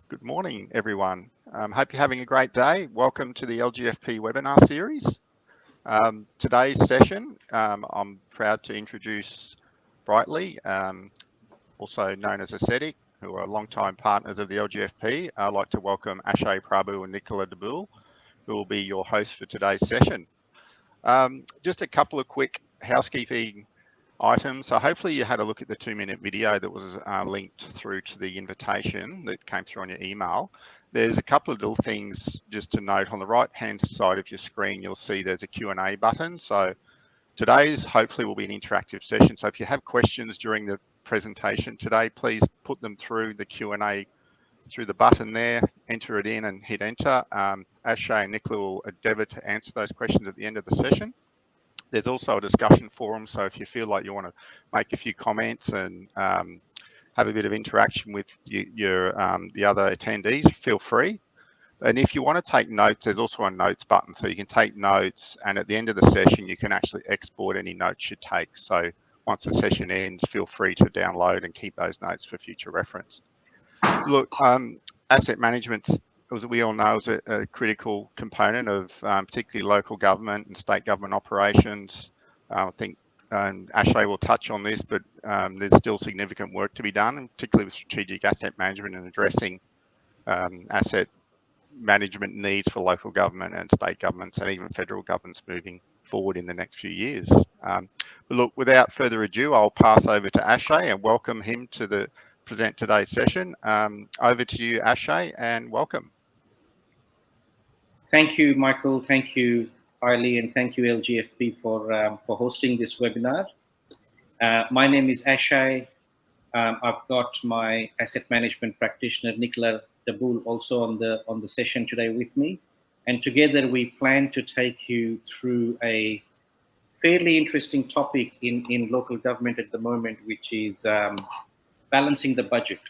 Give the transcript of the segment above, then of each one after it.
Good morning, everyone. Hope you're having a great day. Welcome to the LGFP webinar series. Today's session, I'm proud to introduce Brightly, also known as Ascetic, who are longtime partners of the LGFP. I'd like to welcome Ashay Prabhu and Nicola Dabul, who will be your hosts for today's session. Just a couple of quick housekeeping items. So hopefully you had a look at the 2-minute video that was linked through to the invitation that came through on your email. There's a couple of little things just to note. On the right hand side of your screen, you'll see there's a Q&A button. So today's hopefully will be an interactive session. So if you have questions during the presentation today, please put them through the Q&A through the button there, enter it in and hit enter. Ashay and Nicola will endeavour to answer those questions at the end of the session. There's also a discussion forum, so if you feel like you want to make a few comments and have a bit of interaction with the other attendees, feel free. And if you want to take notes, there's also a notes button, so you can take notes, and at the end of the session, you can actually export any notes you take. So once the session ends, feel free to download and keep those notes for future reference. Look, asset management, as we all know, is a critical component of particularly local government and state government operations. I think Ashay will touch on this, but there's still significant work to be done, and particularly with strategic asset management and addressing asset management needs for local government and state governments and even federal governments moving forward in the next few years. But look, without further ado, I'll pass over to Ashay and welcome him to present today's session. Over to you, Ashay, and welcome. Thank you, Michael. Thank you, Eiley, and thank you, LGFP, for hosting this webinar. My name is Ashay. I've got my asset management practitioner, Nicola Dabul, also on the session today with me. And together we plan to take you through a fairly interesting topic in local government at the moment, which is balancing the budget.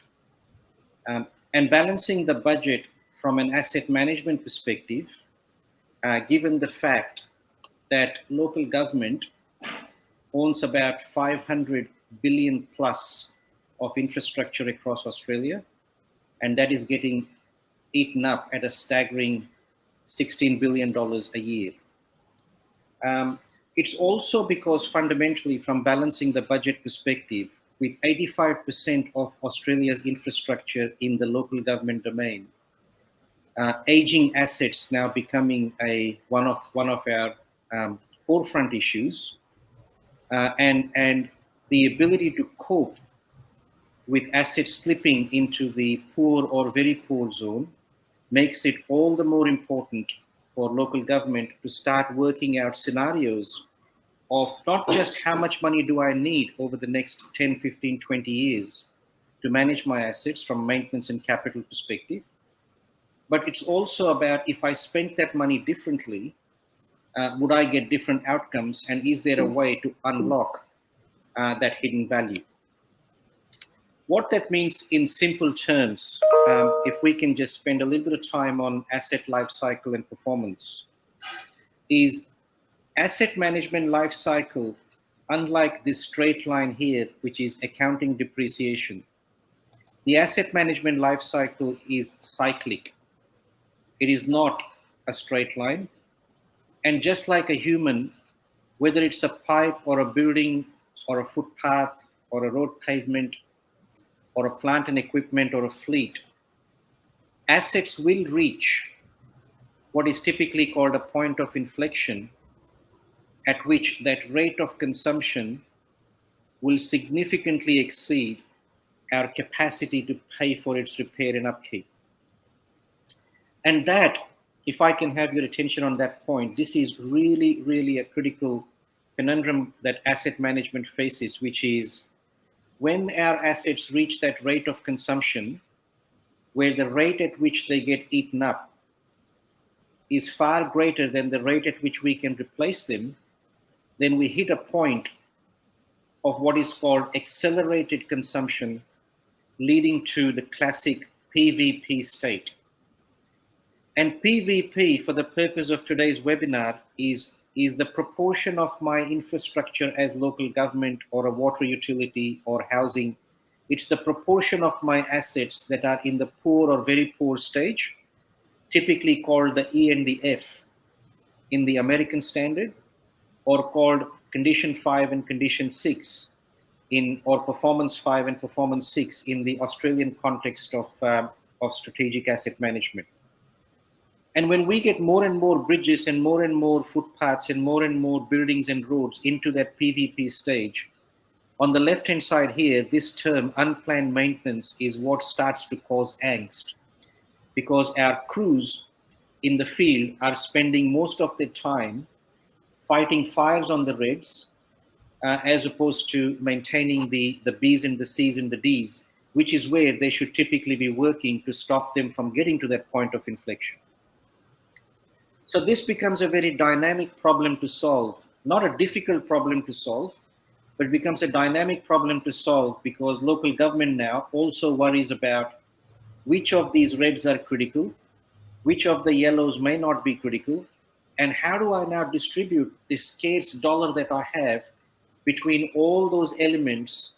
And balancing the budget from an asset management perspective, given the fact that local government owns about 500 billion plus of infrastructure across Australia, and that is getting eaten up at a staggering $16 billion a year. It's also because fundamentally, from balancing the budget perspective, with 85% of Australia's infrastructure in the local government domain, aging assets now becoming one of our forefront issues, and the ability to cope with assets slipping into the poor or very poor zone makes it all the more important for local government to start working out scenarios of not just how much money do I need over the next 10, 15, 20 years to manage my assets from maintenance and capital perspective, but it's also about if I spent that money differently, would I get different outcomes, and is there a way to unlock that hidden value? What that means in simple terms, if we can just spend a little bit of time on asset life cycle and performance, is asset management life cycle, unlike this straight line here, which is accounting depreciation, the asset management life cycle is cyclic. It is not a straight line. And just like a human, whether it's a pipe or a building or a footpath or a road pavement or a plant and equipment or a fleet, assets will reach what is typically called a point of inflection, at which that rate of consumption will significantly exceed our capacity to pay for its repair and upkeep. And that, if I can have your attention on that point, this is really, really a critical conundrum that asset management faces, which is when our assets reach that rate of consumption, where the rate at which they get eaten up is far greater than the rate at which we can replace them, then we hit a point of what is called accelerated consumption, leading to the classic PVP state. And PVP, for the purpose of today's webinar, is the proportion of my infrastructure as local government or a water utility or housing It's the proportion of my assets that are in the poor or very poor stage, typically called the E and the F in the American standard, or called condition 5 and condition 6 or performance 5 and performance 6 in the Australian context of strategic asset management. And when we get more and more bridges and more footpaths and more buildings and roads into that PVP stage, on the left-hand side here, this term unplanned maintenance is what starts to cause angst, because our crews in the field are spending most of their time fighting fires on the reds, as opposed to maintaining the Bs and the Cs and the Ds, which is where they should typically be working to stop them from getting to that point of inflection. So this becomes a very dynamic problem to solve, not a difficult problem to solve, but becomes a dynamic problem to solve because local government now also worries about which of these reds are critical, which of the yellows may not be critical, and how do I now distribute this scarce dollar that I have between all those elements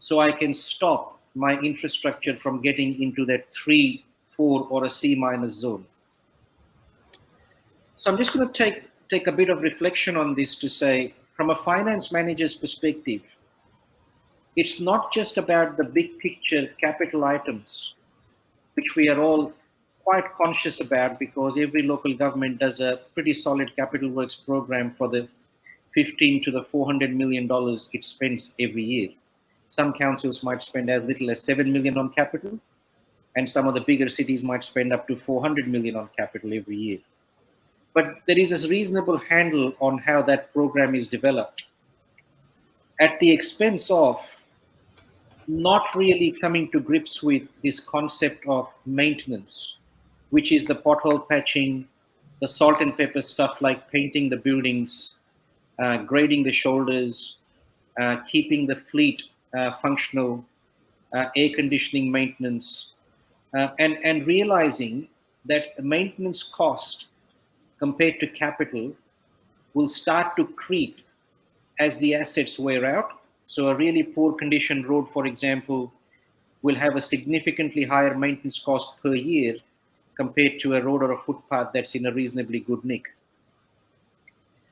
so I can stop my infrastructure from getting into that 3, 4, or a C- zone. So I'm just going to take a bit of reflection on this to say, from a finance manager's perspective, it's not just about the big picture capital items, which we are all quite conscious about because every local government does a pretty solid capital works program for the $15 to the $400 million it spends every year. Some councils might spend as little as $7 million on capital, and some of the bigger cities might spend up to $400 million on capital every year. But there is a reasonable handle on how that program is developed, at the expense of not really coming to grips with this concept of maintenance, which is the pothole patching, the salt and pepper stuff like painting the buildings, grading the shoulders, keeping the fleet functional, air conditioning maintenance, and realizing that maintenance cost compared to capital will start to creep as the assets wear out. So a really poor condition road, for example, will have a significantly higher maintenance cost per year compared to a road or a footpath that's in a reasonably good nick.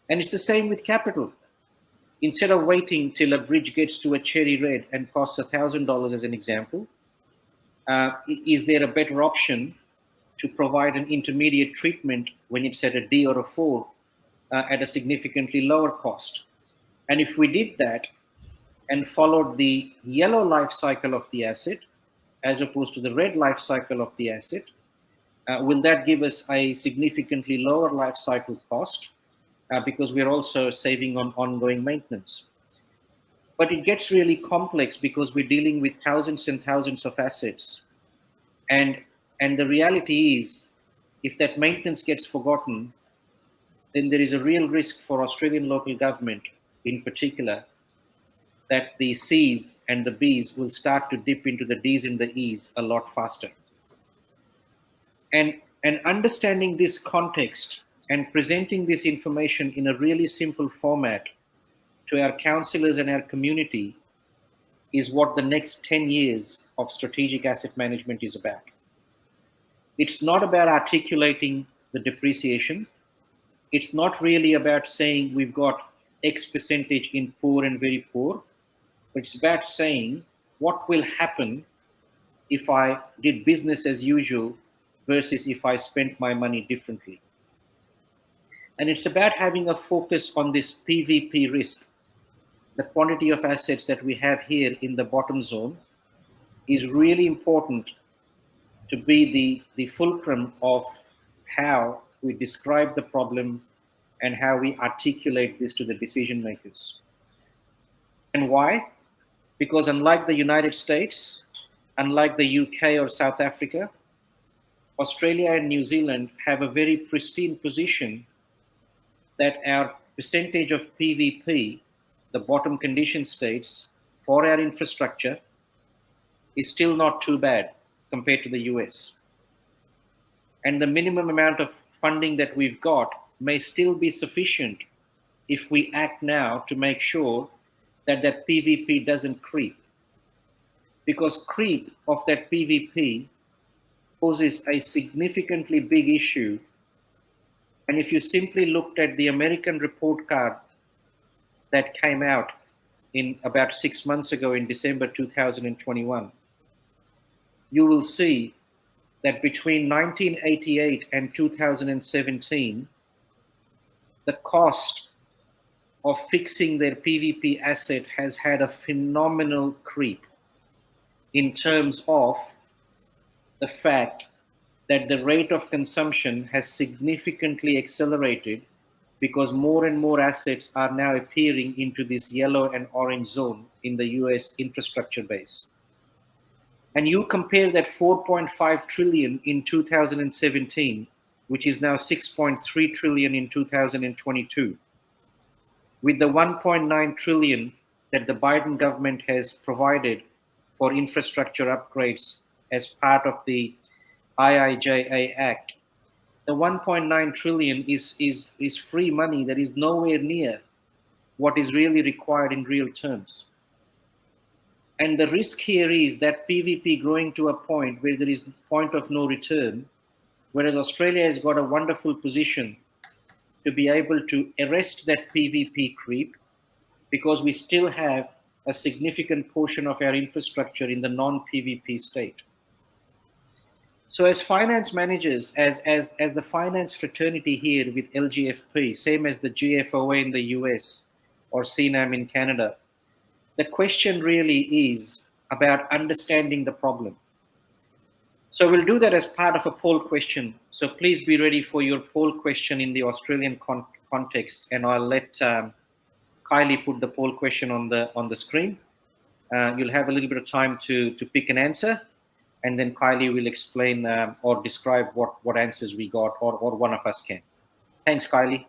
And it's the same with capital. Instead of waiting till a bridge gets to a cherry red and costs $1,000 as an example, is there a better option to provide an intermediate treatment when it's at a D or a 4 at a significantly lower cost? And if we did that and followed the yellow life cycle of the asset as opposed to the red life cycle of the asset, will that give us a significantly lower life cycle cost because we're also saving on ongoing maintenance? But it gets really complex because we're dealing with thousands and thousands of assets. And the reality is, if that maintenance gets forgotten, then there is a real risk for Australian local government in particular that the Cs and the Bs will start to dip into the Ds and the Es a lot faster. And understanding this context and presenting this information in a really simple format to our councillors and our community is what the next 10 years of strategic asset management is about. It's not about articulating the depreciation. It's not really about saying we've got X percentage in poor and very poor. It's about saying what will happen if I did business as usual versus if I spent my money differently. And it's about having a focus on this PVP risk. The quantity of assets that we have here in the bottom zone is really important to be the fulcrum of how we describe the problem and how we articulate this to the decision makers. And why? Because unlike the United States, unlike the UK or South Africa, Australia and New Zealand have a very pristine position that our percentage of PVP, the bottom condition states, for our infrastructure is still not too bad compared to the US. And the minimum amount of funding that we've got may still be sufficient if we act now to make sure that that PVP doesn't creep. because creep of that PVP poses a significantly big issue. And if you simply looked at the American report card that came out in about 6 months ago in December 2021, you will see that between 1988 and 2017, the cost of fixing their PVP asset has had a phenomenal creep in terms of the fact that the rate of consumption has significantly accelerated because more and more assets are now appearing into this yellow and orange zone in the US infrastructure base. And you compare that 4.5 trillion in 2017, which is now 6.3 trillion in 2022, with the 1.9 trillion that the Biden government has provided for infrastructure upgrades as part of the IIJA Act. The 1.9 trillion is free money that is nowhere near what is really required in real terms. And the risk here is that PVP growing to a point where there is point of no return, whereas Australia has got a wonderful position to be able to arrest that PVP creep, because we still have a significant portion of our infrastructure in the non-PVP state. So as finance managers, as the finance fraternity here with LGFP, same as the GFOA in the US or CNAM in Canada, the question really is about understanding the problem. So we'll do that as part of a poll question. So please be ready for your poll question in the Australian context, and I'll let Kylie put the poll question on the screen. You'll have a little bit of time to pick an answer, and then Kylie will explain or describe what answers we got, or one of us can. Thanks, Kylie.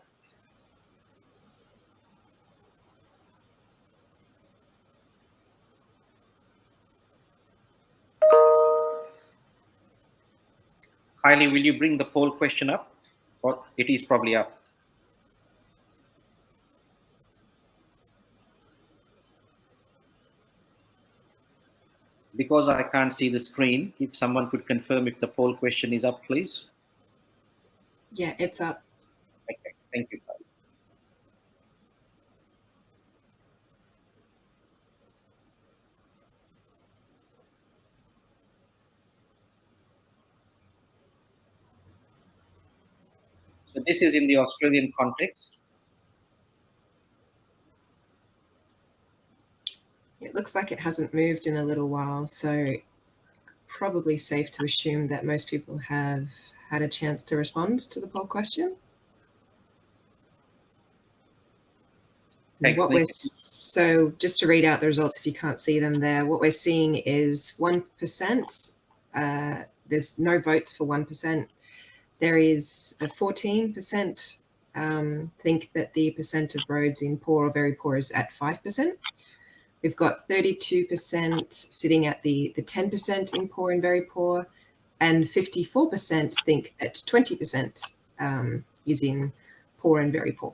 Kylie, will you bring the poll question up? Or it is probably up. Because I can't see the screen, if someone could confirm if the poll question is up, please. Yeah, it's up. Okay, thank you, Kylie. So this is in the Australian context. It looks like it hasn't moved in a little while, so probably safe to assume that most people have had a chance to respond to the poll question. Thanks, so just to read out the results if you can't see them there, what we're seeing is 1%. There's no votes for 1%. There is a 14% think that the percent of roads in poor or very poor is at 5%. We've got 32% sitting at the 10% in poor and very poor, and 54% think that 20% is in poor and very poor.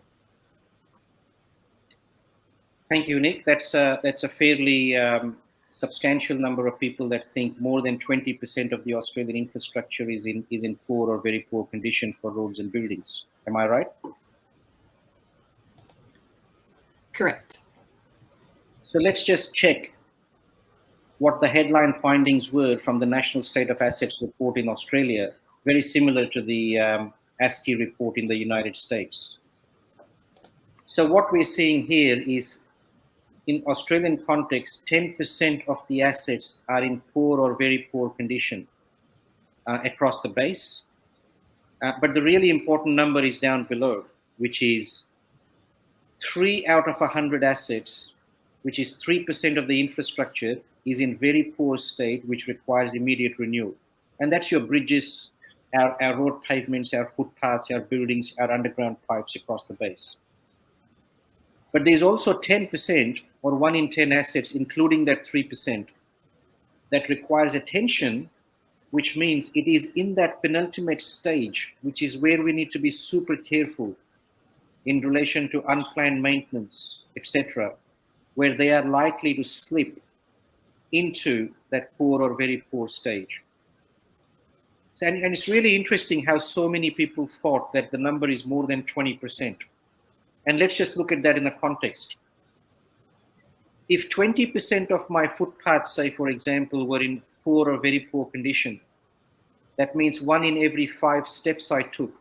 Thank you, Nick. That's a fairly substantial number of people that think more than 20% of the Australian infrastructure is in poor or very poor condition for roads and buildings. Am I right? Correct. So let's just check what the headline findings were from the National State of Assets report in Australia, very similar to the ASCII report in the United States. So what we're seeing here is, in Australian context, 10% of the assets are in poor or very poor condition across the base. But the really important number is down below, which is 3 out of 100 assets, which is 3% of the infrastructure, is in very poor state, which requires immediate renewal. And that's your bridges, our road pavements, our footpaths, our buildings, our underground pipes across the base. But there's also 10%, or 1 in 10 assets, including that 3%, that requires attention, which means it is in that penultimate stage, which is where we need to be super careful in relation to unplanned maintenance, etc., where they are likely to slip into that poor or very poor stage. So, and it's really interesting how so many people thought that the number is more than 20%. And let's just look at that in a context. If 20% of my footpaths, say for example, were in poor or very poor condition, that means 1 in every 5 steps I took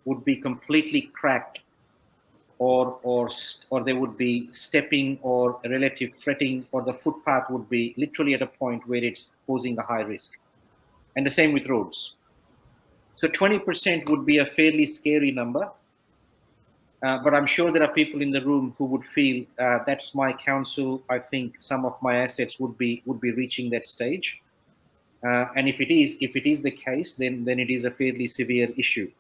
would be completely cracked, or there would be stepping or relative fretting, or the footpath would be literally at a point where it's posing a high risk. And the same with roads. So 20% would be a fairly scary number. But I'm sure there are people in the room who would feel that's my counsel. I think some of my assets would be reaching that stage. And if it is the case, then it is a fairly severe issue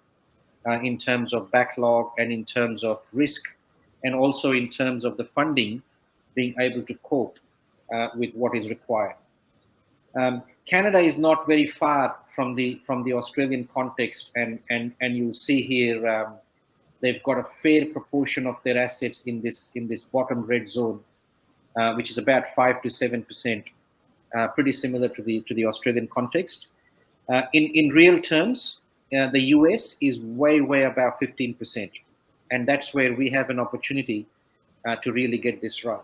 in terms of backlog and in terms of risk, and also in terms of the funding being able to cope with what is required. Canada is not very far from the Australian context, and you'll see here they've got a fair proportion of their assets in this bottom red zone, which is about 5 to 7%, pretty similar to the Australian context. In real terms, the US is way above 15%, and that's where we have an opportunity to really get this right.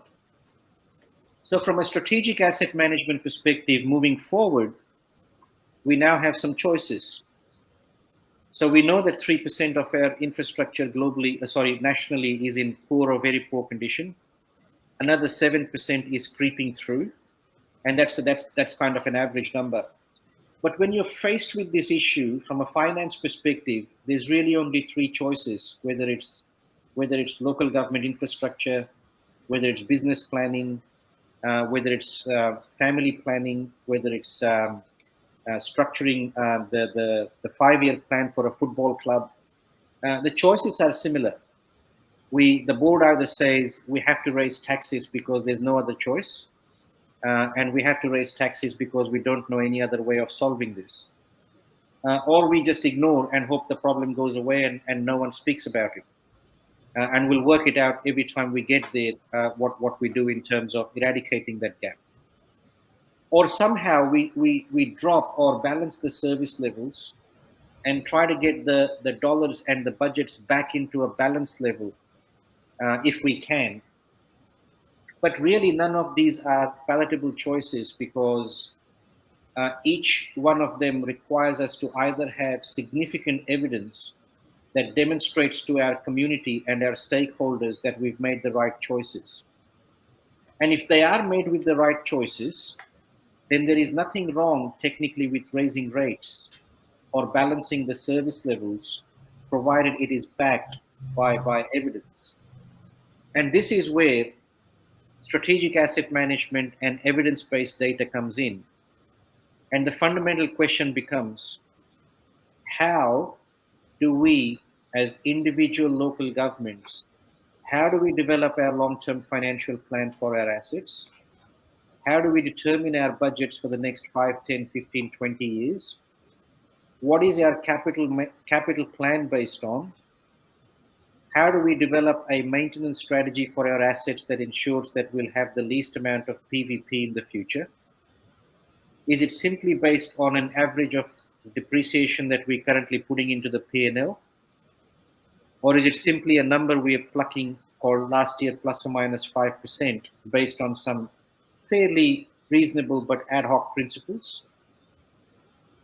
So from a strategic asset management perspective, moving forward, we now have some choices. So we know that 3% of our infrastructure nationally is in poor or very poor condition. Another 7% is creeping through, and that's kind of an average number. But when you're faced with this issue from a finance perspective, there's really only 3 choices: whether it's local government infrastructure, whether it's business planning, whether it's family planning, whether it's structuring the 5-year plan for a football club. The choices are similar. The board either says we have to raise taxes because there's no other choice, and we have to raise taxes because we don't know any other way of solving this, or we just ignore and hope the problem goes away and no one speaks about it, and we'll work it out every time we get there, what we do in terms of eradicating that gap. Or somehow we drop or balance the service levels and try to get the dollars and the budgets back into a balanced level if we can. But really, none of these are palatable choices, because each one of them requires us to either have significant evidence that demonstrates to our community and our stakeholders that we've made the right choices. And if they are made with the right choices, then there is nothing wrong technically with raising rates or balancing the service levels, provided it is backed by evidence. And this is where strategic asset management and evidence-based data comes in. And the fundamental question becomes, how do we, as individual local governments, how do we develop our long-term financial plan for our assets? How do we determine our budgets for the next 5, 10, 15, 20 years? What is our capital plan based on? How do we develop a maintenance strategy for our assets that ensures that we'll have the least amount of PVP in the future? Is it simply based on an average of depreciation that we're currently putting into the P&L? Or is it simply a number we are plucking for last year plus or minus 5% based on some fairly reasonable but ad hoc principles?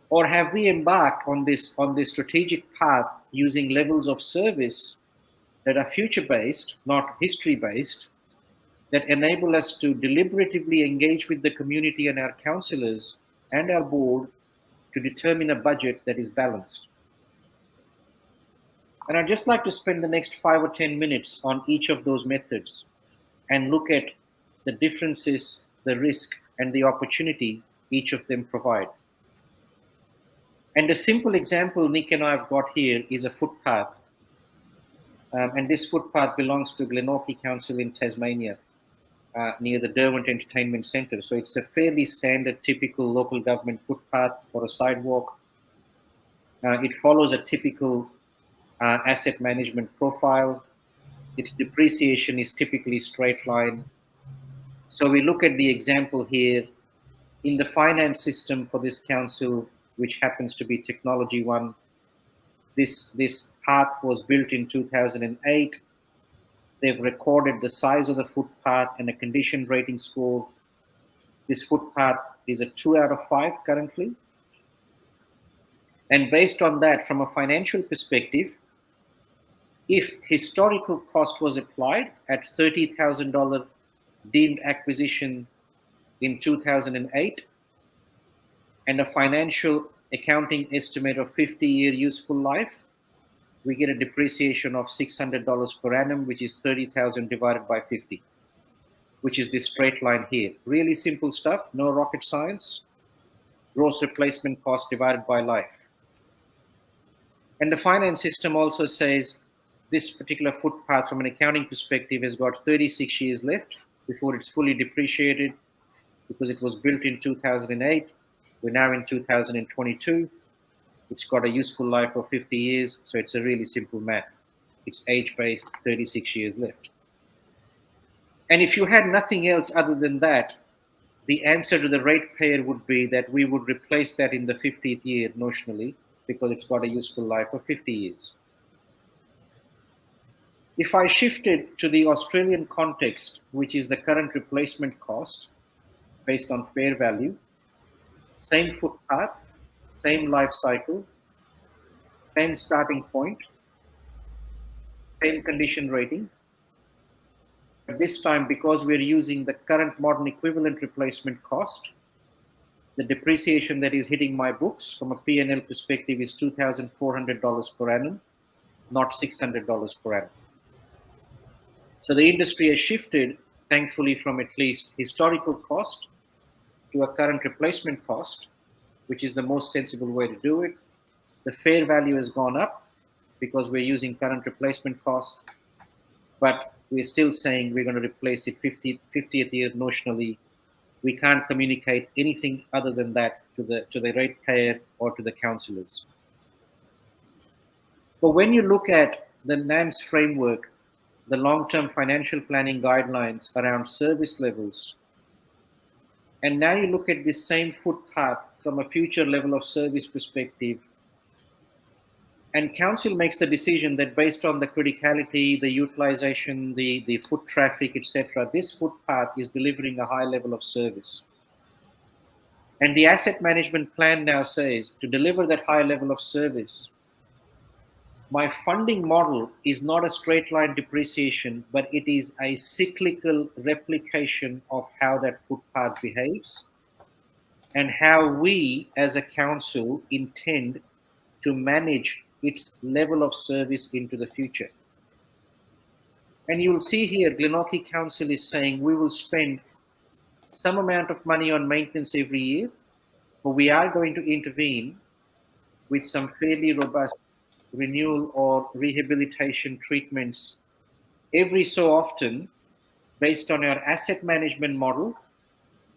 Or have we embarked on this strategic path using levels of service that are future-based, not history-based, that enable us to deliberatively engage with the community and our councillors and our board to determine a budget that is balanced? And I'd just like to spend the next 5 or 10 minutes on each of those methods and look at the differences, the risk, and the opportunity each of them provide. And a simple example Nick and I have got here is a footpath. And this footpath belongs to Glenorchy Council in Tasmania, near the Derwent Entertainment Centre. So it's a fairly standard, typical local government footpath for a sidewalk. It follows a typical asset management profile. Its depreciation is typically straight line. So we look at the example here in the finance system for this council, which happens to be Technology One. This path was built in 2008. They've recorded the size of the footpath and a condition rating score. This footpath is a 2 out of 5 currently. And based on that, from a financial perspective, if historical cost was applied at $30,000 deemed acquisition in 2008, and a financial accounting estimate of 50-year useful life, we get a depreciation of $600 per annum, which is 30,000 divided by 50, which is this straight line here. Really simple stuff, no rocket science. Gross replacement cost divided by life. And the finance system also says this particular footpath from an accounting perspective has got 36 years left before it's fully depreciated, because it was built in 2008. We're now in 2022. It's got a useful life of 50 years, so it's a really simple math. It's age-based, 36 years left. And if you had nothing else other than that, the answer to the ratepayer would be that we would replace that in the 50th year notionally, because it's got a useful life of 50 years. If I shifted to the Australian context, which is the current replacement cost based on fair value, same footpath, same life cycle, same starting point, same condition rating. But this time, because we're using the current modern equivalent replacement cost, the depreciation that is hitting my books from a P&L perspective is $2,400 per annum, not $600 per annum. So the industry has shifted, thankfully, from at least historical cost to a current replacement cost, which is the most sensible way to do it. The fair value has gone up because we're using current replacement cost, but we're still saying we're going to replace it 50th year notionally. We can't communicate anything other than that to the ratepayer or to the councillors. But when you look at the NAMS framework, the long-term financial planning guidelines around service levels, and now you look at this same footpath from a future level of service perspective, and council makes the decision that based on the criticality, the utilization, the foot traffic, etc., this footpath is delivering a high level of service. And the asset management plan now says to deliver that high level of service, my funding model is not a straight line depreciation, but it is a cyclical replication of how that footpath behaves and how we as a council intend to manage its level of service into the future. And you'll see here, Glenorchy Council is saying we will spend some amount of money on maintenance every year, but we are going to intervene with some fairly robust renewal or rehabilitation treatments every so often based on our asset management model,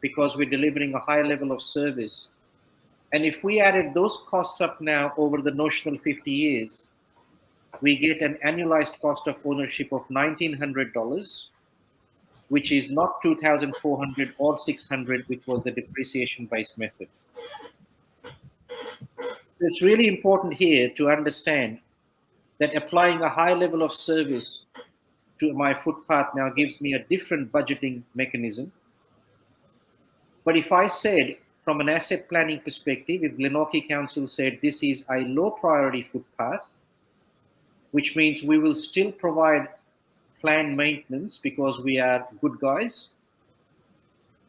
because we're delivering a high level of service. And if we added those costs up now over the notional 50 years, we get an annualized cost of ownership of $1,900, which is not 2,400 or 600, which was the depreciation-based method. It's really important here to understand that applying a high level of service to my footpath now gives me a different budgeting mechanism. But if I said, from an asset planning perspective, if Glenorchy Council said this is a low priority footpath, which means we will still provide planned maintenance because we are good guys.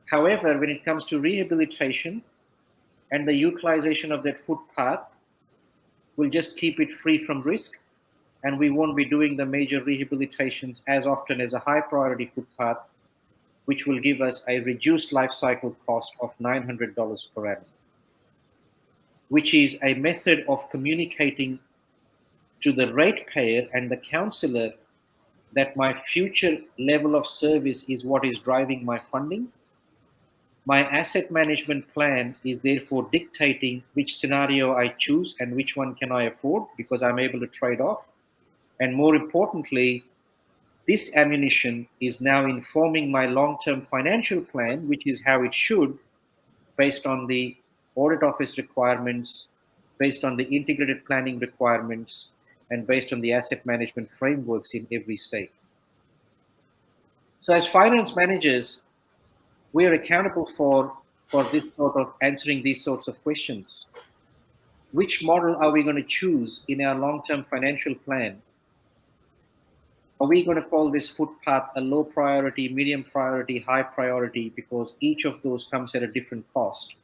However, when it comes to rehabilitation and the utilization of that footpath, we'll just keep it free from risk, and we won't be doing the major rehabilitations as often as a high priority footpath, which will give us a reduced life cycle cost of $900 per annum, which is a method of communicating to the ratepayer and the councillor that my future level of service is what is driving my funding. My asset management plan is therefore dictating which scenario I choose and which one can I afford, because I'm able to trade off. And more importantly, This ammunition is now informing my long-term financial plan, which is how it should, based on the audit office requirements, based on the integrated planning requirements, and based on the asset management frameworks in every state. So as finance managers, we are accountable for this sort of answering these sorts of questions. Which model are we going to choose in our long-term financial plan? Are we going to call this footpath a low priority, medium priority, high priority, because each of those comes at a different cost?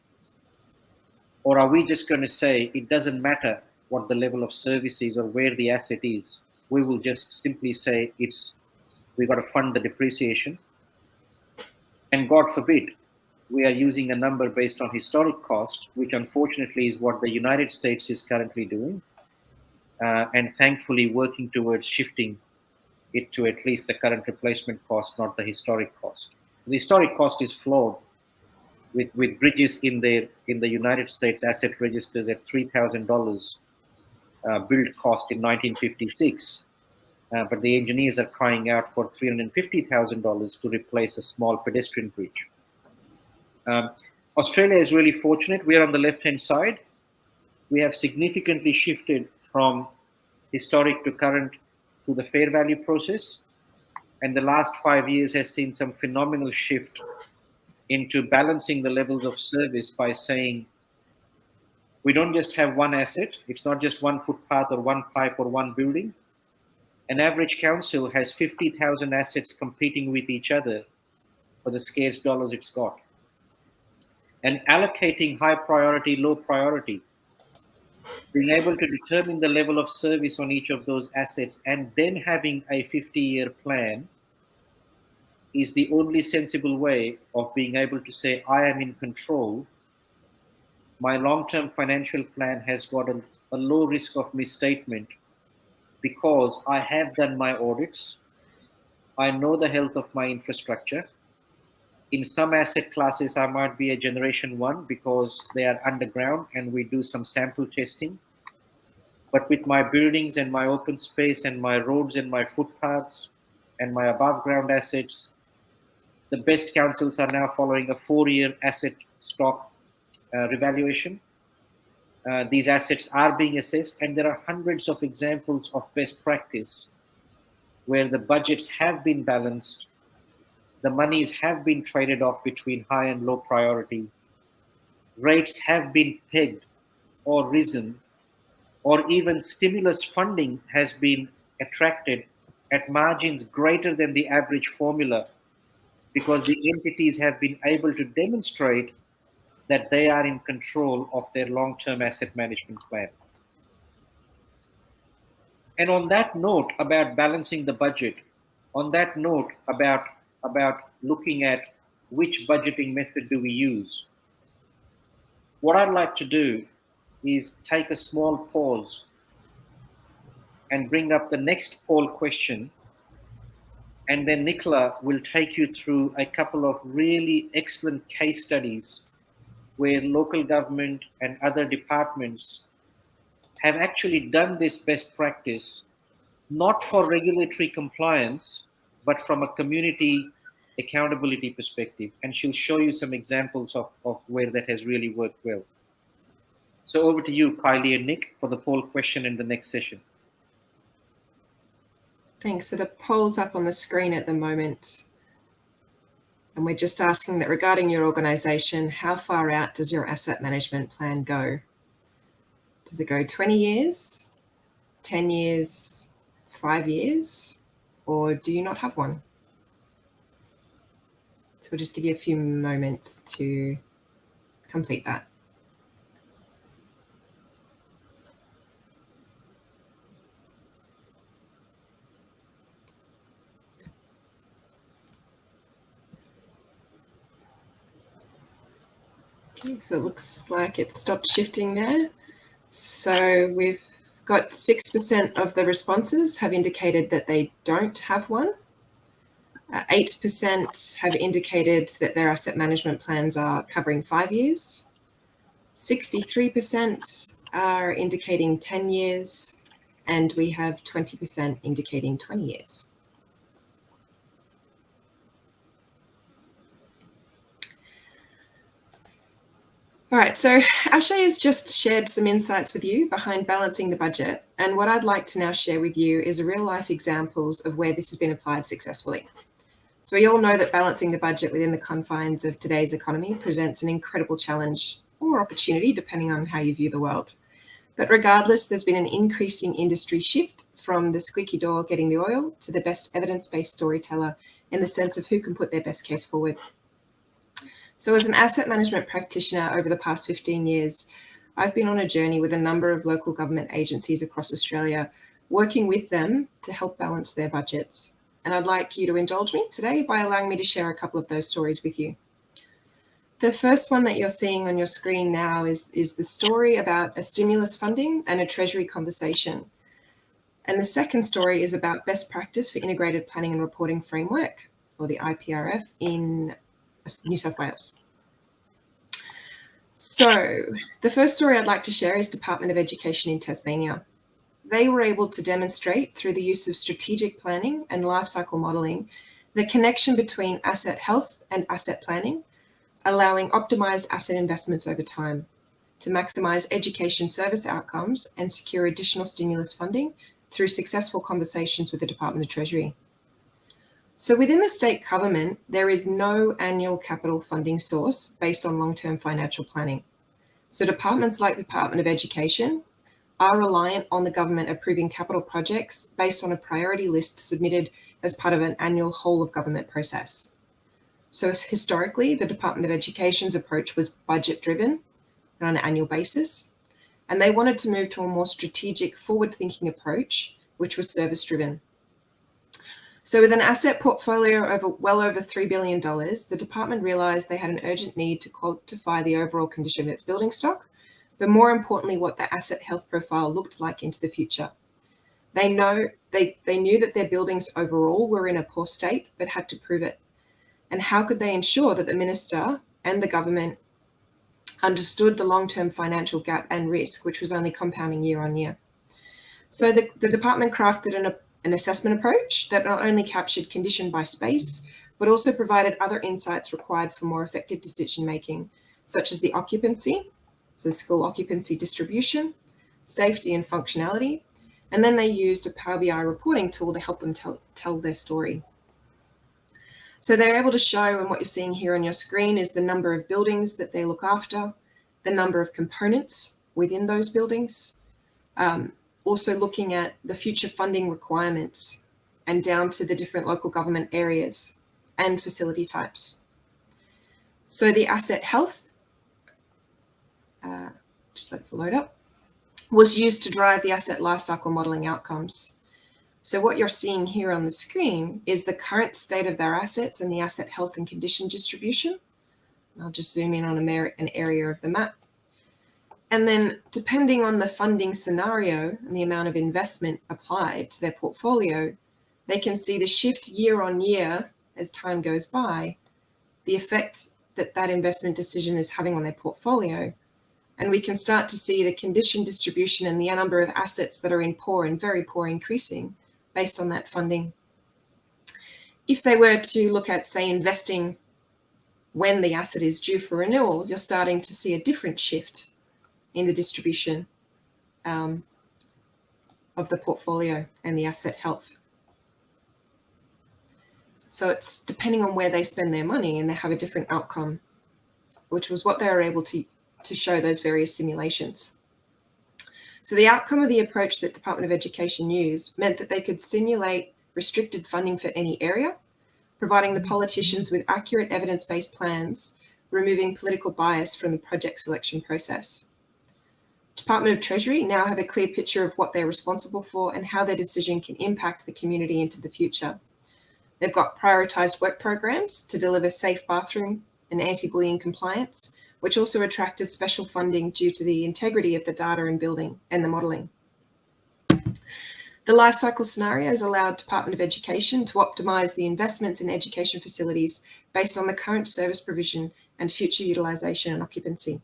Or are we just going to say it doesn't matter what the level of service is or where the asset is? We will just simply say we've got to fund the depreciation. And God forbid, we are using a number based on historic cost, which unfortunately is what the United States is currently doing, and thankfully working towards shifting it to at least the current replacement cost, not the historic cost. The historic cost is flawed, with bridges in the United States asset registers at $3,000 build cost in 1956. But the engineers are crying out for $350,000 to replace a small pedestrian bridge. Australia is really fortunate. We are on the left-hand side. We have significantly shifted from historic to current to the fair value process. And the last 5 years has seen some phenomenal shift into balancing the levels of service by saying, we don't just have one asset. It's not just one footpath or one pipe or one building. An average council has 50,000 assets competing with each other for the scarce dollars it's got. And allocating high priority, low priority, being able to determine the level of service on each of those assets and then having a 50-year plan is the only sensible way of being able to say, I am in control. My long-term financial plan has got a low risk of misstatement because I have done my audits. I know the health of my infrastructure. In some asset classes, I might be a generation 1 because they are underground and we do some sample testing. But with my buildings and my open space and my roads and my footpaths and my above ground assets, the best councils are now following a 4-year asset stock revaluation. These assets are being assessed, and there are hundreds of examples of best practice where the budgets have been balanced, the monies have been traded off between high and low priority, rates have been pegged or risen, or even stimulus funding has been attracted at margins greater than the average formula because the entities have been able to demonstrate that they are in control of their long-term asset management plan. And on that note about balancing the budget, on that note about looking at which budgeting method do we use, what I'd like to do is take a small pause and bring up the next poll question, and then Nicola will take you through a couple of really excellent case studies where local government and other departments have actually done this best practice, not for regulatory compliance, but from a community accountability perspective. And she'll show you some examples of where that has really worked well. So over to you, Kylie and Nick, for the poll question in the next session. Thanks. So the poll's up on the screen at the moment. And we're just asking that regarding your organisation, how far out does your asset management plan go? Does it go 20 years, 10 years, 5 years, or do you not have one? So we'll just give you a few moments to complete that. Okay, so it looks like it stopped shifting there. So we've got 6% of the responses have indicated that they don't have one. 8% have indicated that their asset management plans are covering 5 years. 63% are indicating 10 years, and we have 20% indicating 20 years. All right, so Ashay has just shared some insights with you behind balancing the budget. And what I'd like to now share with you is real life examples of where this has been applied successfully. So we all know that balancing the budget within the confines of today's economy presents an incredible challenge or opportunity, depending on how you view the world. But regardless, there's been an increasing industry shift from the squeaky door getting the oil to the best evidence-based storyteller in the sense of who can put their best case forward. So as an asset management practitioner over the past 15 years, I've been on a journey with a number of local government agencies across Australia, working with them to help balance their budgets. And I'd like you to indulge me today by allowing me to share a couple of those stories with you. The first one that you're seeing on your screen now is the story about a stimulus funding and a Treasury conversation. And the second story is about best practice for integrated planning and reporting framework, or the IPRF, in New South Wales. So the first story I'd like to share is Department of Education in Tasmania. They were able to demonstrate through the use of strategic planning and life cycle modelling the connection between asset health and asset planning, allowing optimised asset investments over time to maximise education service outcomes and secure additional stimulus funding through successful conversations with the Department of Treasury. So within the state government, there is no annual capital funding source based on long-term financial planning. So departments like the Department of Education are reliant on the government approving capital projects based on a priority list submitted as part of an annual whole of government process. So historically, the Department of Education's approach was budget-driven on an annual basis, and they wanted to move to a more strategic, forward-thinking approach, which was service-driven. So with an asset portfolio of well over $3 billion, the department realised they had an urgent need to quantify the overall condition of its building stock, but more importantly, what the asset health profile looked like into the future. They knew that their buildings overall were in a poor state, but had to prove it. And how could they ensure that the minister and the government understood the long-term financial gap and risk, which was only compounding year on year? So the department crafted an assessment approach that not only captured condition by space, but also provided other insights required for more effective decision-making, such as the occupancy, so school occupancy distribution, safety and functionality, and then they used a Power BI reporting tool to help them tell their story. So they're able to show, and what you're seeing here on your screen is the number of buildings that they look after, the number of components within those buildings, also looking at the future funding requirements and down to the different local government areas and facility types. So the asset health, just let it load up, was used to drive the asset lifecycle modelling outcomes. So what you're seeing here on the screen is the current state of their assets and the asset health and condition distribution. I'll just zoom in on an area of the map. And then depending on the funding scenario and the amount of investment applied to their portfolio, they can see the shift year on year as time goes by, the effect that that investment decision is having on their portfolio. And we can start to see the condition distribution and the number of assets that are in poor and very poor increasing based on that funding. If they were to look at, say, investing when the asset is due for renewal, you're starting to see a different shift in the distribution of the portfolio and the asset health. So it's depending on where they spend their money, and they have a different outcome, which was what they were able to show those various simulations. So the outcome of the approach that Department of Education used meant that they could simulate restricted funding for any area, providing the politicians with accurate evidence-based plans, removing political bias from the project selection process. Department of Treasury now have a clear picture of what they're responsible for and how their decision can impact the community into the future. They've got prioritised work programs to deliver safe bathroom and anti-bullying compliance, which also attracted special funding due to the integrity of the data and building and the modelling. The life cycle scenarios allowed Department of Education to optimise the investments in education facilities based on the current service provision and future utilisation and occupancy.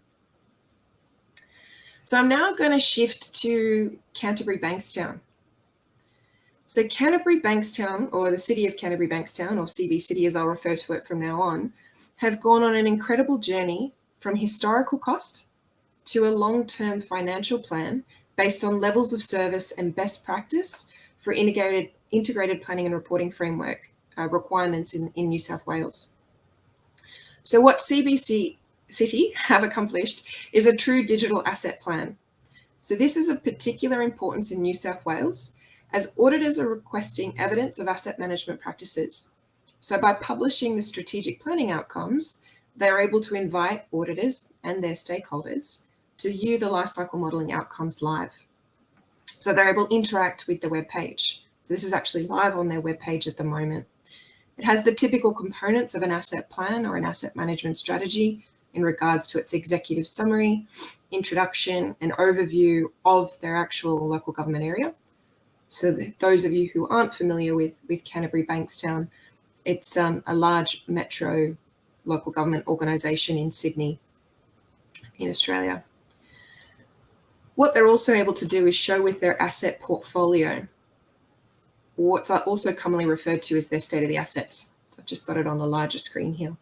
So I'm now going to shift to Canterbury Bankstown. So Canterbury Bankstown, or the City of Canterbury Bankstown, or CB City as I'll refer to it from now on, have gone on an incredible journey from historical cost to a long-term financial plan based on levels of service and best practice for integrated planning and reporting framework requirements in New South Wales. So what CBC City have accomplished is a true digital asset plan. So this is of particular importance in New South Wales as auditors are requesting evidence of asset management practices. So by publishing the strategic planning outcomes, they're able to invite auditors and their stakeholders to view the lifecycle modelling outcomes live. So they're able to interact with the web page. So this is actually live on their web page at the moment. It has the typical components of an asset plan or an asset management strategy in regards to its executive summary, introduction, and overview of their actual local government area. So those of you who aren't familiar with Canterbury Bankstown, it's a large metro local government organisation in Sydney, in Australia. What they're also able to do is show with their asset portfolio what's also commonly referred to as their state of the assets. So I've just got it on the larger screen here.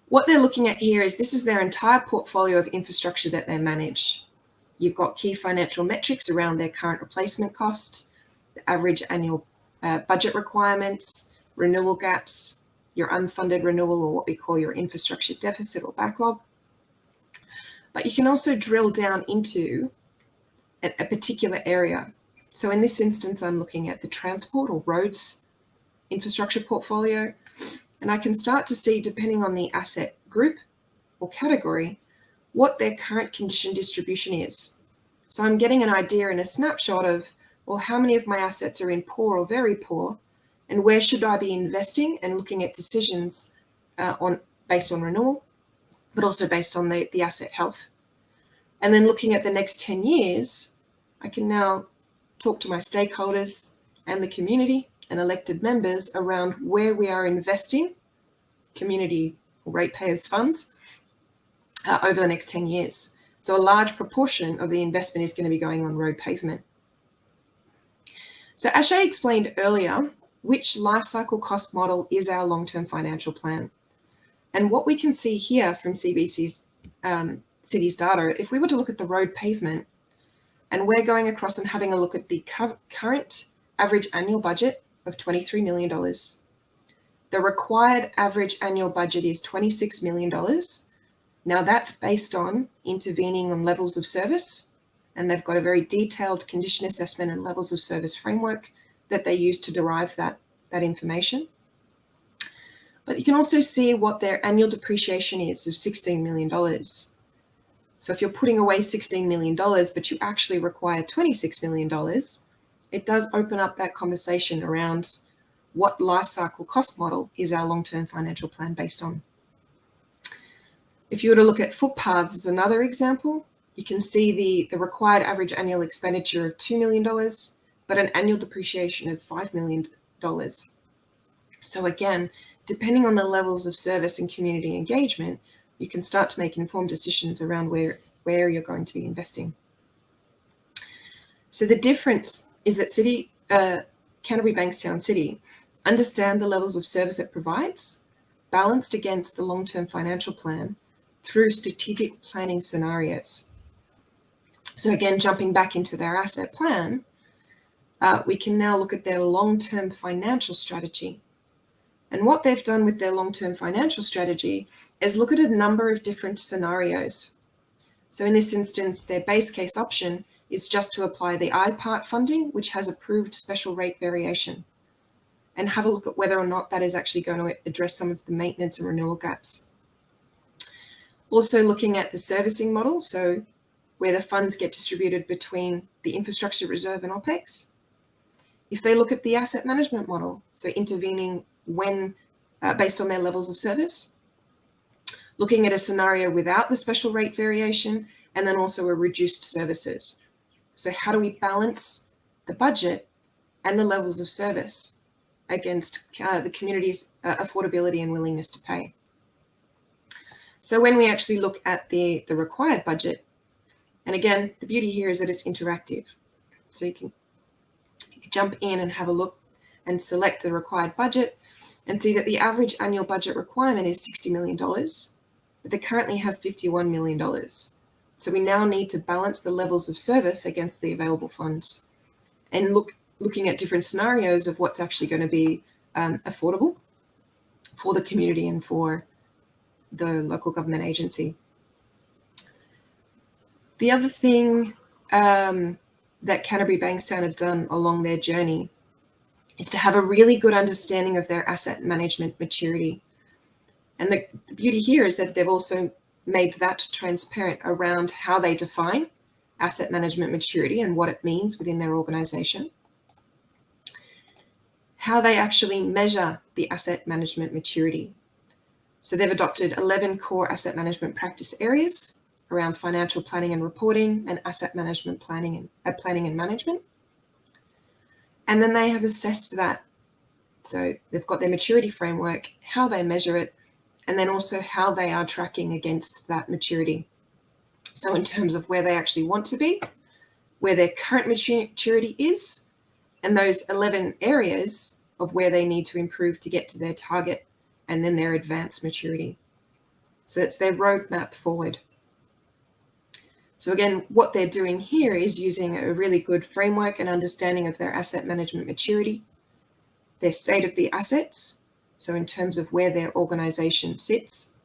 What they're looking at here is this is their entire portfolio of infrastructure that they manage. You've got key financial metrics around their current replacement cost, the average annual budget requirements, renewal gaps, your unfunded renewal, or what we call your infrastructure deficit or backlog. But you can also drill down into a particular area. So in this instance, I'm looking at the transport or roads infrastructure portfolio, and I can start to see, depending on the asset group or category, what their current condition distribution is. So I'm getting an idea and a snapshot of, well, how many of my assets are in poor or very poor, and where should I be investing, and looking at decisions based on renewal, but also based on the asset health. And then looking at the next 10 years, I can now talk to my stakeholders and the community and elected members around where we are investing community or ratepayers funds over the next 10 years. So a large proportion of the investment is going to be going on road pavement. So as I explained earlier, which lifecycle cost model is our long-term financial plan? And what we can see here from CBC's city's data, if we were to look at the road pavement, and we're going across and having a look at the current average annual budget of $23 million. The required average annual budget is $26 million. Now that's based on intervening on levels of service, and they've got a very detailed condition assessment and levels of service framework that they use to derive that information. But you can also see what their annual depreciation is of $16 million. So if you're putting away $16 million, but you actually require $26 million, it does open up that conversation around what life cycle cost model is our long-term financial plan based on. If you were to look at footpaths as another example, you can see the required average annual expenditure of $2 million, but an annual depreciation of $5 million. So again, depending on the levels of service and community engagement, you can start to make informed decisions around where you're going to be investing. So the difference is that Canterbury Bankstown City understand the levels of service it provides, balanced against the long-term financial plan through strategic planning scenarios. So again, jumping back into their asset plan, we can now look at their long-term financial strategy. And what they've done with their long-term financial strategy is look at a number of different scenarios. So in this instance, their base case option is just to apply the I-part funding, which has approved special rate variation, and have a look at whether or not that is actually going to address some of the maintenance and renewal gaps. Also looking at the servicing model, so where the funds get distributed between the infrastructure reserve and OPEX. If they look at the asset management model, so intervening when based on their levels of service, looking at a scenario without the special rate variation, and then also a reduced services. So how do we balance the budget and the levels of service against the community's affordability and willingness to pay? So when we actually look at the required budget, and again, the beauty here is that it's interactive. So you can jump in and have a look and select the required budget and see that the average annual budget requirement is $60 million. but they currently have $51 million. So we now need to balance the levels of service against the available funds and looking at different scenarios of what's actually going to be affordable for the community and for the local government agency. The other thing that Canterbury Bankstown have done along their journey is to have a really good understanding of their asset management maturity. And the beauty here is that they've also made that transparent around how they define asset management maturity and what it means within their organization, how they actually measure the asset management maturity. So they've adopted 11 core asset management practice areas around financial planning and reporting and asset management planning and management. And then they have assessed that. So they've got their maturity framework, how they measure it, and then also how they are tracking against that maturity. So in terms of where they actually want to be, where their current maturity is, and those 11 areas of where they need to improve to get to their target, and then their advanced maturity. So it's their roadmap forward. So again, what they're doing here is using a really good framework and understanding of their asset management maturity, their state of the assets, so in terms of where their organization sits,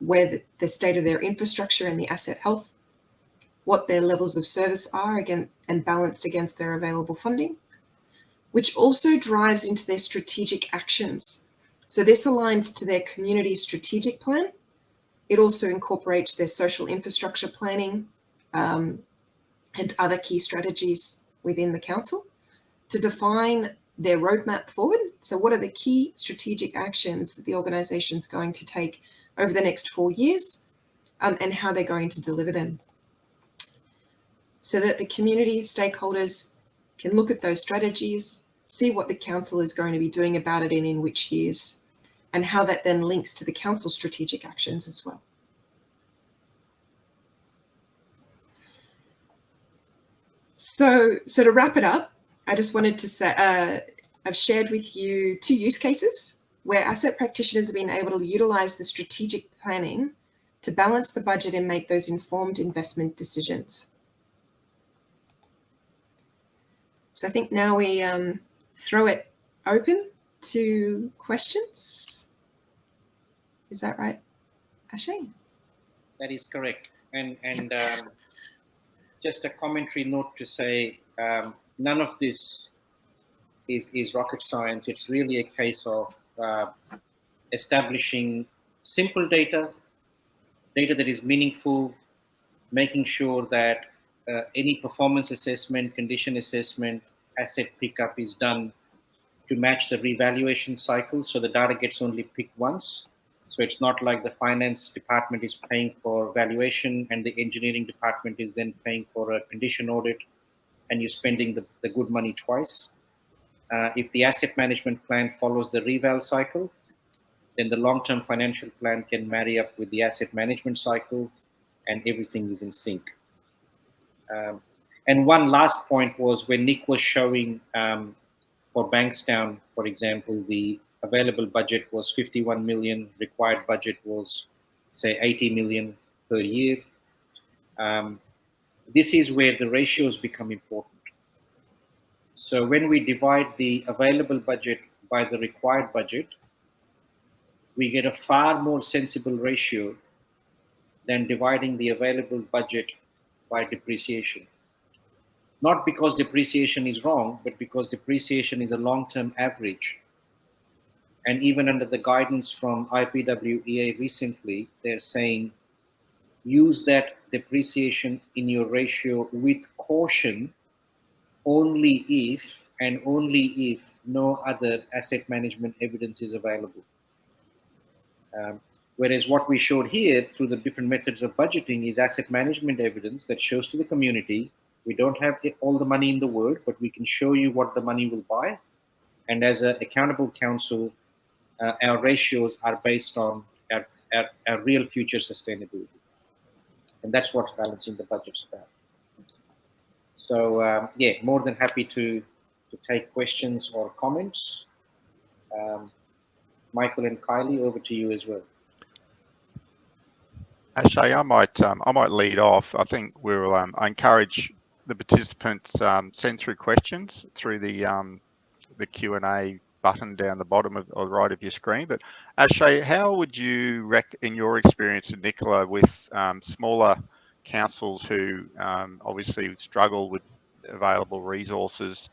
where the state of their infrastructure and the asset health, what their levels of service are again and balanced against their available funding, which also drives into their strategic actions. So this aligns to their community strategic plan. It also incorporates their social infrastructure planning and other key strategies within the council to define their roadmap forward. So what are the key strategic actions that the organisation is going to take over the next 4 years and how they're going to deliver them, so that the community stakeholders can look at those strategies, see what the council is going to be doing about it and in which years, and how that then links to the council strategic actions as well. So to wrap it up, I just wanted to say, I've shared with you 2 use cases where asset practitioners have been able to utilize the strategic planning to balance the budget and make those informed investment decisions. So I think now we throw it open to questions. Is that right, Ashay? That is correct. And just a commentary note to say, none of this is rocket science. It's really a case of establishing simple data that is meaningful, making sure that any performance assessment, condition assessment, asset pickup is done to match the revaluation cycle. So the data gets only picked once. So it's not like the finance department is paying for valuation and the engineering department is then paying for a condition audit and you're spending the good money twice. If the asset management plan follows the reval cycle, then the long-term financial plan can marry up with the asset management cycle and everything is in sync. And one last point was when Nick was showing for Bankstown, for example, the available budget was 51 million, required budget was, say, 80 million per year. This is where the ratios become important. So when we divide the available budget by the required budget, we get a far more sensible ratio than dividing the available budget by depreciation. Not because depreciation is wrong, but because depreciation is a long-term average. And even under the guidance from IPWEA recently, they're saying, use that depreciation in your ratio with caution only if and only if no other asset management evidence is available. Whereas what we showed here through the different methods of budgeting is asset management evidence that shows to the community, we don't have all the money in the world, but we can show you what the money will buy. And as an accountable council, our ratios are based on our real future sustainability. And that's what balancing the budget's about. So yeah, more than happy to take questions or comments. Michael and Kylie, over to you as well. Ashay, I might lead off. I think we'll I encourage the participants send through questions through the Q&A button down the bottom of or right of your screen. But Ashay, how would you in your experience, and Nicola, with smaller councils who obviously struggle with available resources?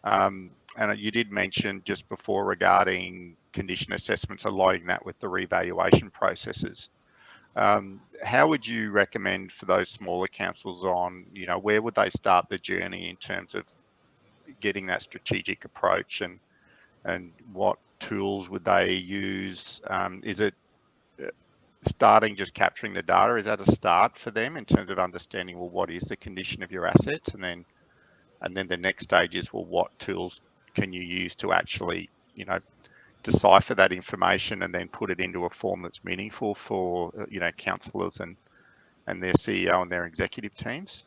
And you did mention just before regarding condition assessments, aligning that with the revaluation processes. How would you recommend for those smaller councils on, where would they start the journey in terms of getting that strategic approach, and what tools would they use? Is it starting just capturing the data? Is that a start for them in terms of understanding, well, what is the condition of your assets? And then the next stage is, well, what tools can you use to actually, decipher that information and then put it into a form that's meaningful for, councillors and their CEO and their executive teams?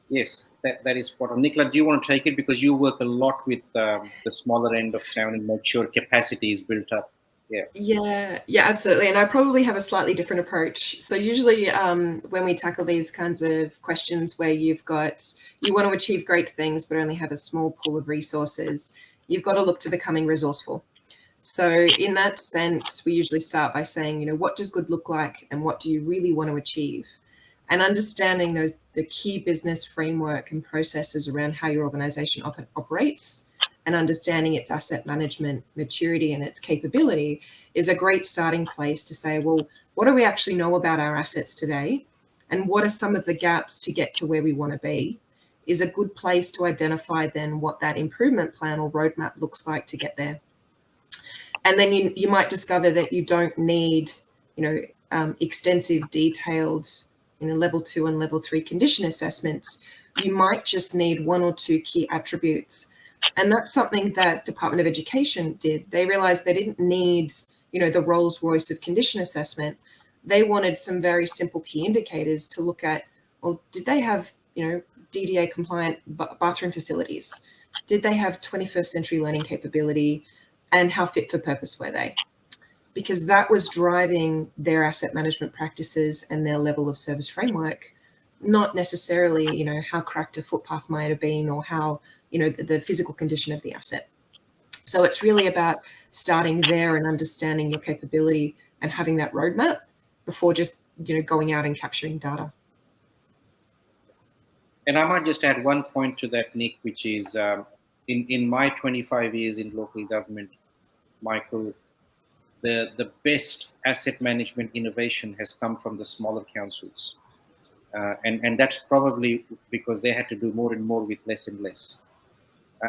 Yes, that is spot on. Nicola, do you want to take it? Because you work a lot with the smaller end of town and make sure capacity is built up. Yeah, absolutely. And I probably have a slightly different approach. So usually when we tackle these kinds of questions where you want to achieve great things, but only have a small pool of resources, you've got to look to becoming resourceful. So in that sense, we usually start by saying, what does good look like and what do you really want to achieve? And understanding the key business framework and processes around how your organization operates, and understanding its asset management maturity and its capability is a great starting place to say, well, what do we actually know about our assets today? And what are some of the gaps to get to where we want to be? Is a good place to identify then what that improvement plan or roadmap looks like to get there. And then you might discover that you don't need, extensive, detailed, level 2 and level 3 condition assessments. You might just need one or two key attributes. And that's something that Department of Education did. They realized they didn't need, the Rolls Royce of condition assessment. They wanted some very simple key indicators to look at. Well, did they have, DDA compliant bathroom facilities? Did they have 21st century learning capability? And how fit for purpose were they? Because that was driving their asset management practices and their level of service framework, not necessarily, how cracked a footpath might have been or how, the physical condition of the asset. So it's really about starting there and understanding your capability and having that roadmap before just, going out and capturing data. And I might just add one point to that, Nick, which is in my 25 years in local government, Michael, the best asset management innovation has come from the smaller councils. And that's probably because they had to do more and more with less and less.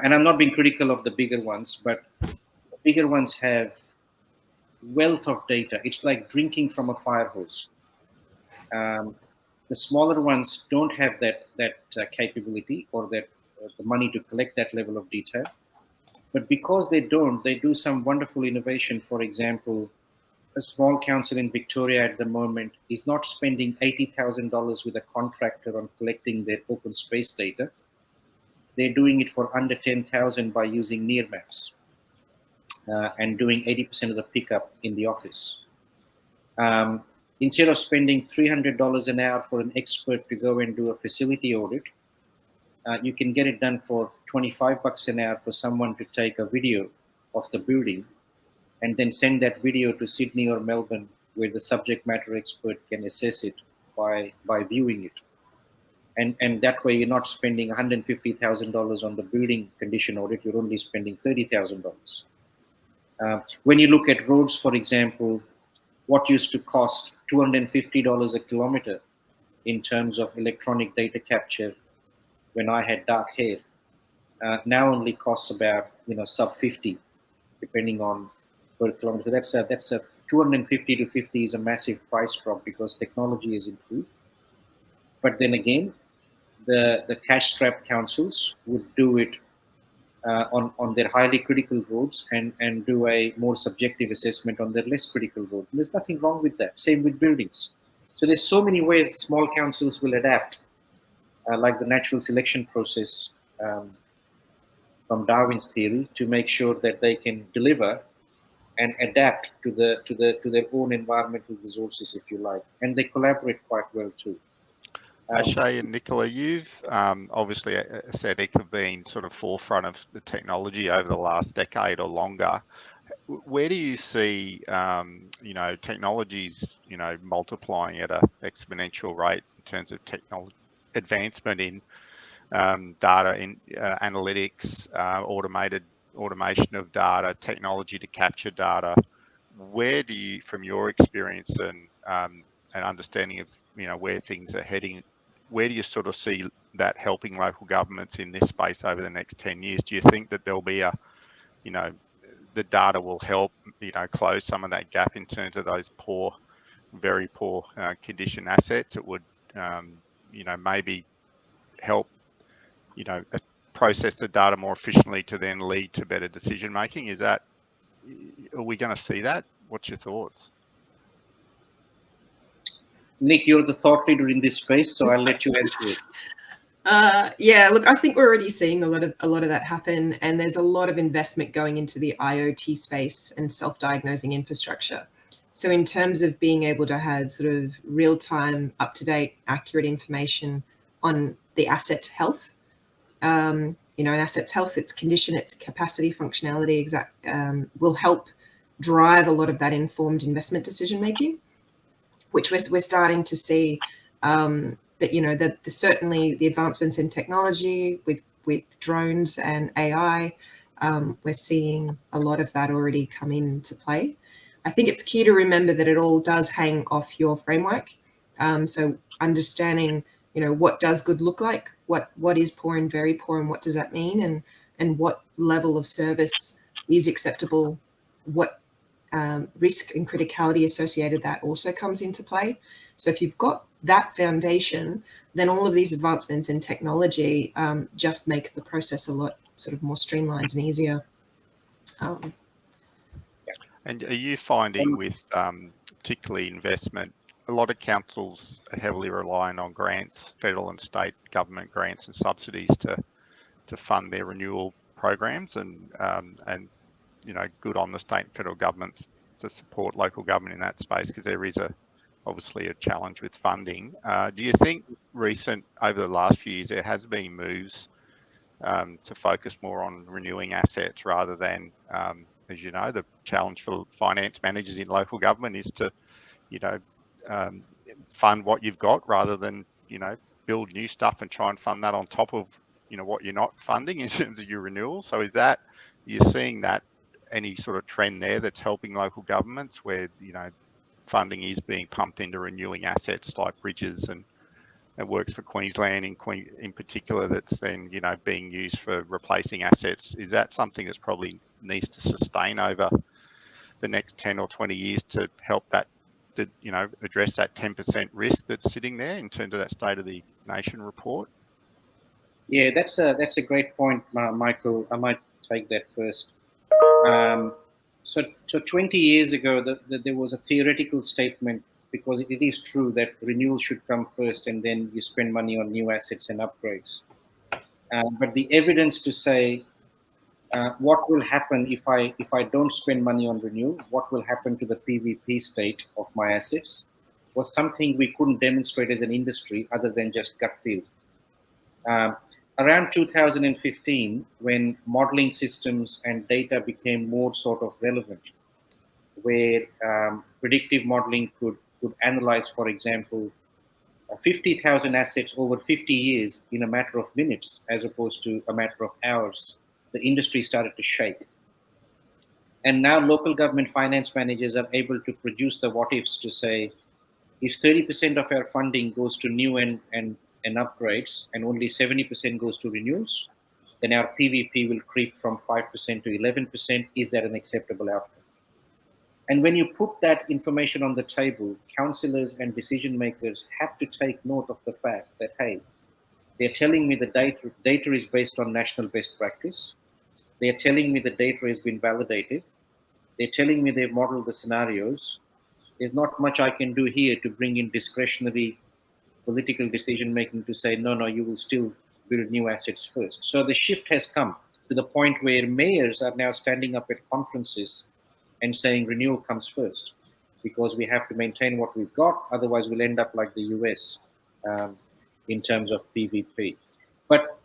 And I'm not being critical of the bigger ones, but the bigger ones have wealth of data. It's like drinking from a fire hose. The smaller ones don't have that capability or that the money to collect that level of detail. But because they don't, they do some wonderful innovation. For example, a small council in Victoria at the moment is not spending $80,000 with a contractor on collecting their open space data. They're doing it for under 10,000 by using near maps and doing 80% of the pickup in the office. Instead of spending $300 an hour for an expert to go and do a facility audit, you can get it done for $25 an hour for someone to take a video of the building and then send that video to Sydney or Melbourne, where the subject matter expert can assess it by viewing it. And that way you're not spending $150,000 on the building condition audit, you're only spending $30,000. When you look at roads, for example, what used to cost $250 a kilometer in terms of electronic data capture when I had dark hair, now only costs about sub 50, depending on per kilometer. So that's a 250 to 50 is a massive price drop because technology has improved. But then again, the cash-strapped councils would do it on their highly critical roads and do a more subjective assessment on their less critical roads. And there's nothing wrong with that. Same with buildings. So there's so many ways small councils will adapt, like the natural selection process from Darwin's theory, to make sure that they can deliver and adapt to their own environmental resources, if you like, and they collaborate quite well too. Ashay and Nicola, you've obviously ASETIC have been sort of forefront of the technology over the last decade or longer. Where do you see, technologies, multiplying at an exponential rate in terms of technology advancement in data in analytics, automation of data, technology to capture data? Where do you, from your experience and understanding of where things are heading, where do you sort of see that helping local governments in this space over the next 10 years? Do you think that there'll be the data will help close some of that gap in terms of those very poor condition assets? It would maybe help process the data more efficiently to then lead to better decision making. Are we going to see that? What's your thoughts? Nick, you're the thought leader in this space, so I'll let you answer it. Yeah, look, I think we're already seeing a lot of that happen, and there's a lot of investment going into the IoT space and self-diagnosing infrastructure. So in terms of being able to have sort of real-time, up-to-date, accurate information on the asset health, an asset's health, its condition, its capacity, functionality, will help drive a lot of that informed investment decision making, which we're starting to see. But certainly the advancements in technology with drones and AI, we're seeing a lot of that already come into play. I think it's key to remember that it all does hang off your framework. So understanding, what does good look like, what is poor and very poor, and what does that mean, and what level of service is acceptable, what risk and criticality associated that also comes into play. So if you've got that foundation, then all of these advancements in technology just make the process a lot sort of more streamlined and easier. And are you finding with particularly investment, a lot of councils are heavily relying on grants, federal and state government grants and subsidies to fund their renewal programs, and good on the state and federal governments to support local government in that space, because there is obviously a challenge with funding. Do you think over the last few years there has been moves to focus more on renewing assets rather than, as you know, the challenge for finance managers in local government is to fund what you've got rather than build new stuff and try and fund that on top of what you're not funding in terms of your renewal? So you're seeing that any sort of trend there that's helping local governments where funding is being pumped into renewing assets like bridges, and it works for Queensland in particular, that's then being used for replacing assets? Is that something that's probably needs to sustain over the next 10 or 20 years to help that address that 10% risk that's sitting there in terms of that State of the Nation report? Yeah, that's a great point, Michael. I might take that first. So 20 years ago, there was a theoretical statement, because it is true that renewal should come first and then you spend money on new assets and upgrades. But the evidence to say what will happen if I don't spend money on renewal, what will happen to the PVP state of my assets, was something we couldn't demonstrate as an industry other than just gut feel. Around 2015, when modeling systems and data became more sort of relevant, where predictive modeling could analyze, for example, 50,000 assets over 50 years in a matter of minutes, as opposed to a matter of hours, the industry started to shake. And now local government finance managers are able to produce the what ifs to say, if 30% of our funding goes to new and upgrades, and only 70% goes to renewals, then our PVP will creep from 5% to 11%. Is that an acceptable outcome? And when you put that information on the table, councillors and decision makers have to take note of the fact that, hey, they're telling me the data is based on national best practice. They're telling me the data has been validated. They're telling me they've modeled the scenarios. There's not much I can do here to bring in discretionary political decision making to say, no, you will still build new assets first. So the shift has come to the point where mayors are now standing up at conferences and saying renewal comes first, because we have to maintain what we've got. Otherwise, we'll end up like the US in terms of PVP. But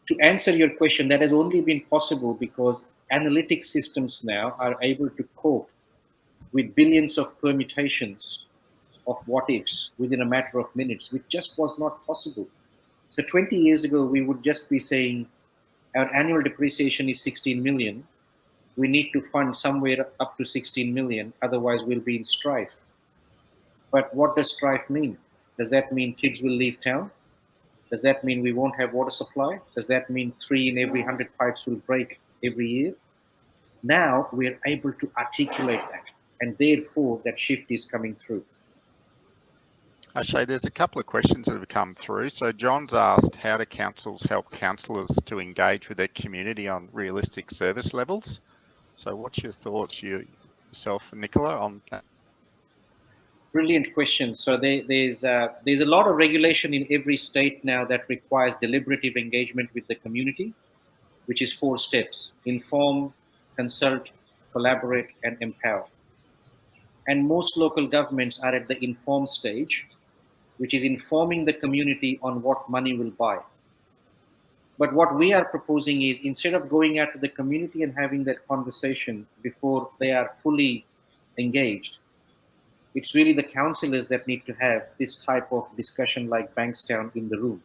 to answer your question, that has only been possible because analytic systems now are able to cope with billions of permutations of what ifs within a matter of minutes, which just was not possible. So 20 years ago, we would just be saying our annual depreciation is 16 million. We need to fund somewhere up to 16 million, otherwise we'll be in strife. But what does strife mean? Does that mean kids will leave town? Does that mean we won't have water supply? Does that mean 3 in every 100 pipes will break every year? Now we're able to articulate that, and therefore that shift is coming through. Ashay, there's a couple of questions that have come through. So John's asked, how do councils help councillors to engage with their community on realistic service levels? So what's your thoughts, yourself, Nicola, on that? Brilliant question. So there's a lot of regulation in every state now that requires deliberative engagement with the community, which is 4 steps: inform, consult, collaborate, and empower. And most local governments are at the inform stage, which is informing the community on what money will buy. But what we are proposing is, instead of going out to the community and having that conversation before they are fully engaged, it's really the councillors that need to have this type of discussion like Bankstown in the room.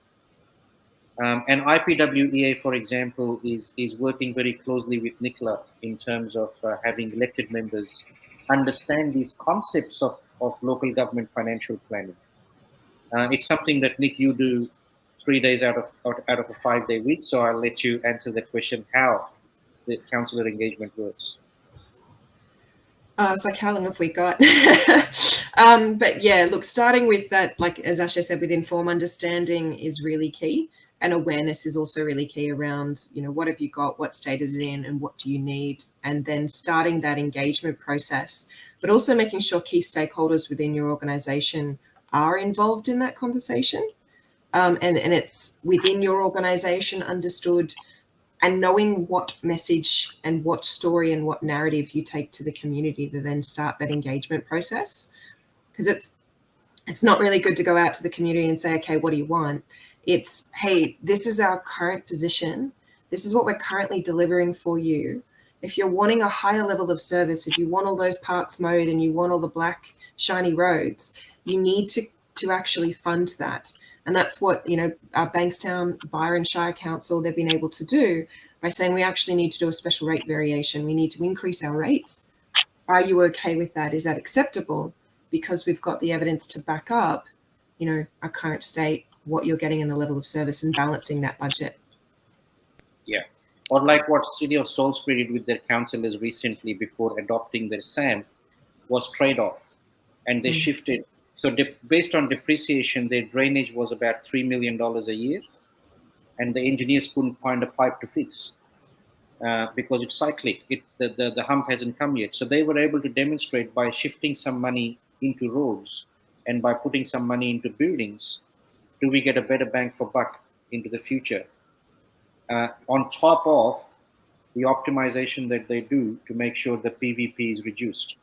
And IPWEA, for example, is working very closely with Nicola in terms of having elected members understand these concepts of local government financial planning. It's something that, Nick, you do 3 days out of a 5-day week. So I'll let you answer that question, how the councillor engagement works. It's like, how long have we got? But yeah, look, starting with that, like as Ashay said, with informed understanding is really key. And awareness is also really key around, what have you got, what state is it in, and what do you need? And then starting that engagement process, but also making sure key stakeholders within your organization are involved in that conversation. And it's within your organization understood, and knowing what message and what story and what narrative you take to the community to then start that engagement process. Because it's not really good to go out to the community and say, okay, what do you want? It's, hey, this is our current position. This is what we're currently delivering for you. If you're wanting a higher level of service, if you want all those parks mowed and you want all the black shiny roads, you need to actually fund that. And that's what, our Bankstown, Byron Shire Council, they've been able to do by saying we actually need to do a special rate variation. We need to increase our rates. Are you okay with that? Is that acceptable? Because we've got the evidence to back up, our current state, what you're getting in the level of service, and balancing that budget. Yeah. Or like what City of Salisbury did with their councillors recently before adopting their SAM was trade-off. And they shifted. So based on depreciation, their drainage was about $3 million a year. And the engineers couldn't find a pipe to fix because it's cyclic. The hump hasn't come yet. So they were able to demonstrate by shifting some money into roads and by putting some money into buildings, do we get a better bang for buck into the future? On top of the optimization that they do to make sure the PVP is reduced.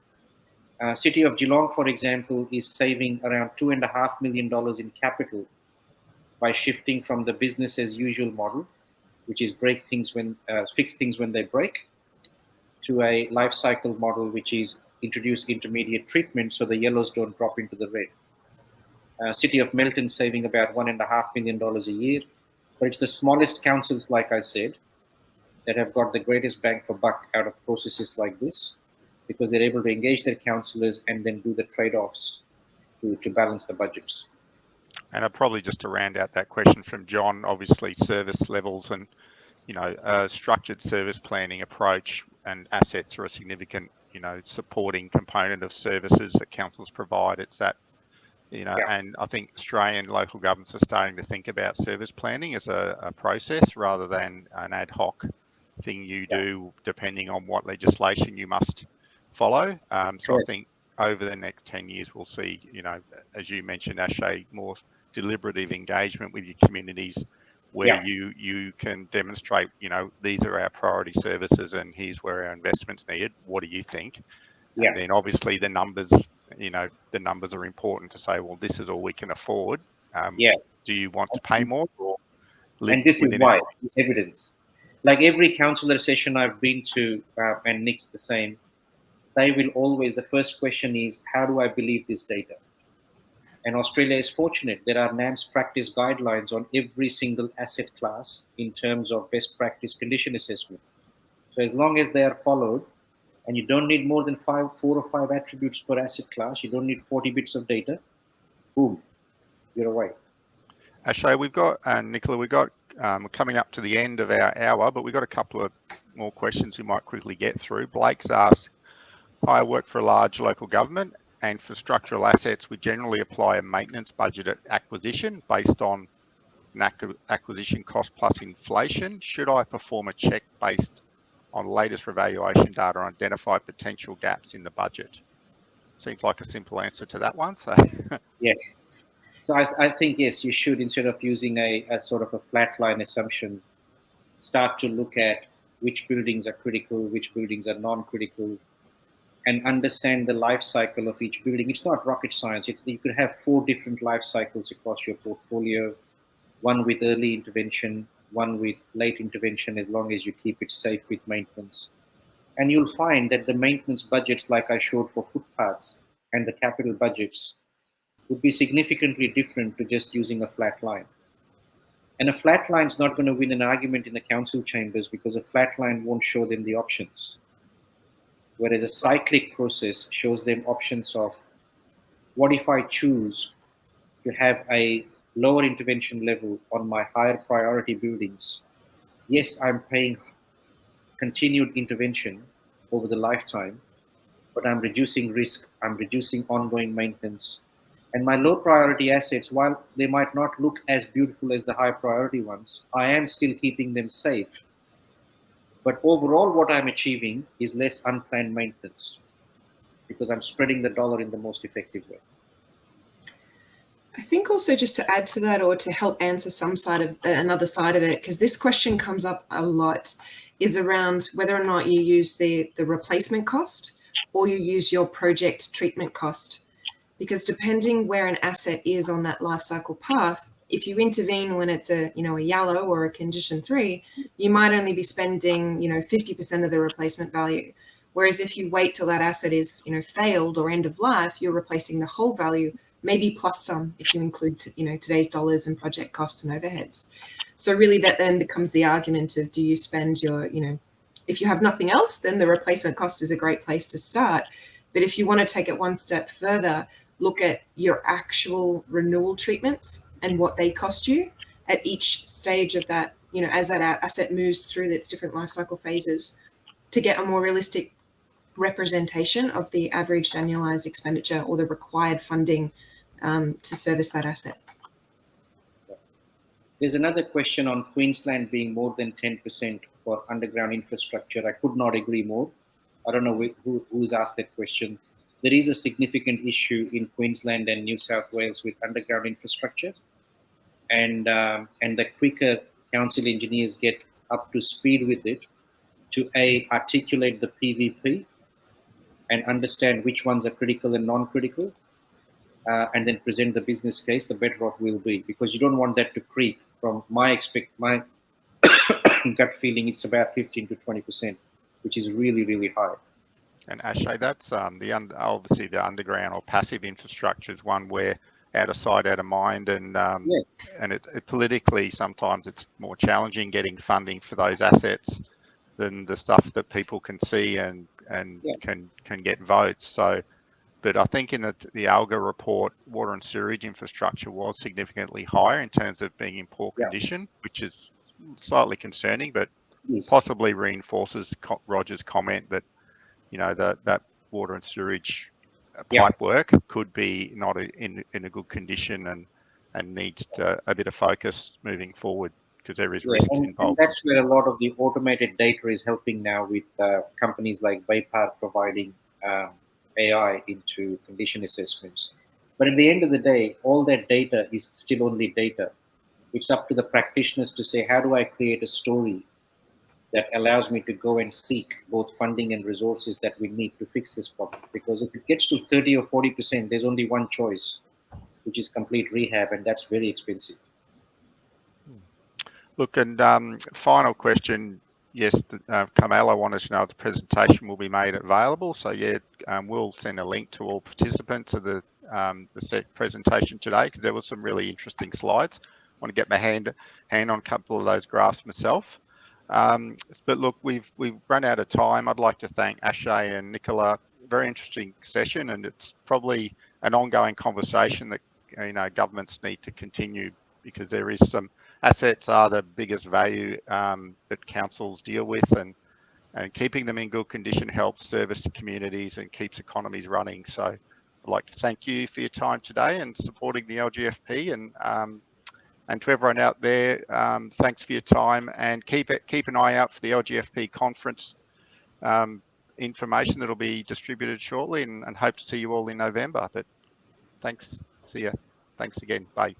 City of Geelong, for example, is saving around $2.5 million in capital by shifting from the business as usual model, which is fix things when they break, to a life cycle model, which is introduce intermediate treatment so the yellows don't drop into the red. City of Melton saving about $1.5 million a year, but it's the smallest councils, like I said, that have got the greatest bang for buck out of processes like this, because they're able to engage their councillors and then do the trade-offs to balance the budgets. And I'll probably just to round out that question from John, obviously service levels and, a structured service planning approach and assets are a significant, supporting component of services that councils provide. It's that, and I think Australian local governments are starting to think about service planning as a process rather than an ad hoc thing you do depending on what legislation you must follow. So I think over the next 10 years, we'll see, as you mentioned, Ashay, more deliberative engagement with your communities where you can demonstrate, these are our priority services and here's where our investment's needed. What do you think? Yeah. And then obviously the numbers, the numbers are important to say, well, this is all we can afford. Yeah. Do you want to pay more or live And this is within why, it? this evidence. Like every councillor session I've been to, and Nick's the same, they will always, the first question is, how do I believe this data? And Australia is fortunate. There are NAM's practice guidelines on every single asset class in terms of best practice condition assessment. So as long as they are followed, and you don't need more than 4 or 5 attributes per asset class, you don't need 40 bits of data, boom, you're away. Ashay, we've got, Nicola, we're coming up to the end of our hour, but we've got a couple of more questions we might quickly get through. Blake's asked, I work for a large local government, and for structural assets, we generally apply a maintenance budget at acquisition based on an acquisition cost plus inflation. Should I perform a check based on latest revaluation data and identify potential gaps in the budget? Seems like a simple answer to that one. So Yes. So I think, yes, you should, instead of using a sort of a flat line assumption, start to look at which buildings are critical, which buildings are non-critical, and understand the life cycle of each building. It's not rocket science. You could have 4 different life cycles across your portfolio, one with early intervention, one with late intervention, as long as you keep it safe with maintenance. And you'll find that the maintenance budgets, like I showed for footpaths, and the capital budgets would be significantly different to just using a flat line. And a flat line is not going to win an argument in the council chambers because a flat line won't show them the options. Whereas a cyclic process shows them options of, what if I choose to have a lower intervention level on my higher priority buildings? Yes, I'm paying continued intervention over the lifetime, but I'm reducing risk, I'm reducing ongoing maintenance. And my low priority assets, while they might not look as beautiful as the high priority ones, I am still keeping them safe. But overall, what I'm achieving is less unplanned maintenance because I'm spreading the dollar in the most effective way. I think also just to add to that, or to help answer another side of it, because this question comes up a lot, is around whether or not you use the replacement cost or you use your project treatment cost. Because depending where an asset is on that life cycle path, if you intervene when it's a yellow or a condition 3, you might only be spending 50% of the replacement value. Whereas if you wait till that asset is failed or end of life, you're replacing the whole value, maybe plus some if you include today's dollars and project costs and overheads. So really that then becomes the argument of, do you spend your if you have nothing else, then the replacement cost is a great place to start. But if you want to take it one step further, look at your actual renewal treatments and what they cost you at each stage of that, as that asset moves through its different life cycle phases, to get a more realistic representation of the averaged annualized expenditure or the required funding to service that asset. There's another question on Queensland being more than 10% for underground infrastructure. I could not agree more. I don't know who's asked that question. There is a significant issue in Queensland and New South Wales with underground infrastructure. And the quicker council engineers get up to speed with it to articulate the PVP and understand which ones are critical and non-critical, and then present the business case, the better off we'll be. Because you don't want that to creep. From my gut feeling, it's about 15 to 20%, which is really, really high. And Ashay, that's obviously the underground or passive infrastructure is one where out of sight, out of mind, and and it politically sometimes it's more challenging getting funding for those assets than the stuff that people can see and can get votes. So, but I think in the ALGA report, water and sewerage infrastructure was significantly higher in terms of being in poor condition, which is slightly concerning, but possibly reinforces Roger's comment that that water and sewerage pipe work could be not in a good condition and needs a bit of focus moving forward because there is risk involved. And that's where a lot of the automated data is helping now with companies like Baypar providing AI into condition assessments. But at the end of the day, all that data is still only data. It's up to the practitioners to say, how do I create a story that allows me to go and seek both funding and resources that we need to fix this problem. Because if it gets to 30 or 40%, there's only one choice, which is complete rehab, and that's very expensive. Look, and final question. Yes, Kamala wanted to know if the presentation will be made available. So yeah, we'll send a link to all participants of the set presentation today, because there was some really interesting slides. I want to get my hand on a couple of those graphs myself. But look, we've run out of time. I'd like to thank Akshay and Nicola. Very interesting session, and it's probably an ongoing conversation that governments need to continue, because there is some assets are the biggest value that councils deal with, and keeping them in good condition helps service communities and keeps economies running. So I'd like to thank you for your time today and supporting the LGFP, and to everyone out there, thanks for your time, and keep an eye out for the LGFP conference information that'll be distributed shortly, and hope to see you all in November. But thanks, see ya. Thanks again, bye.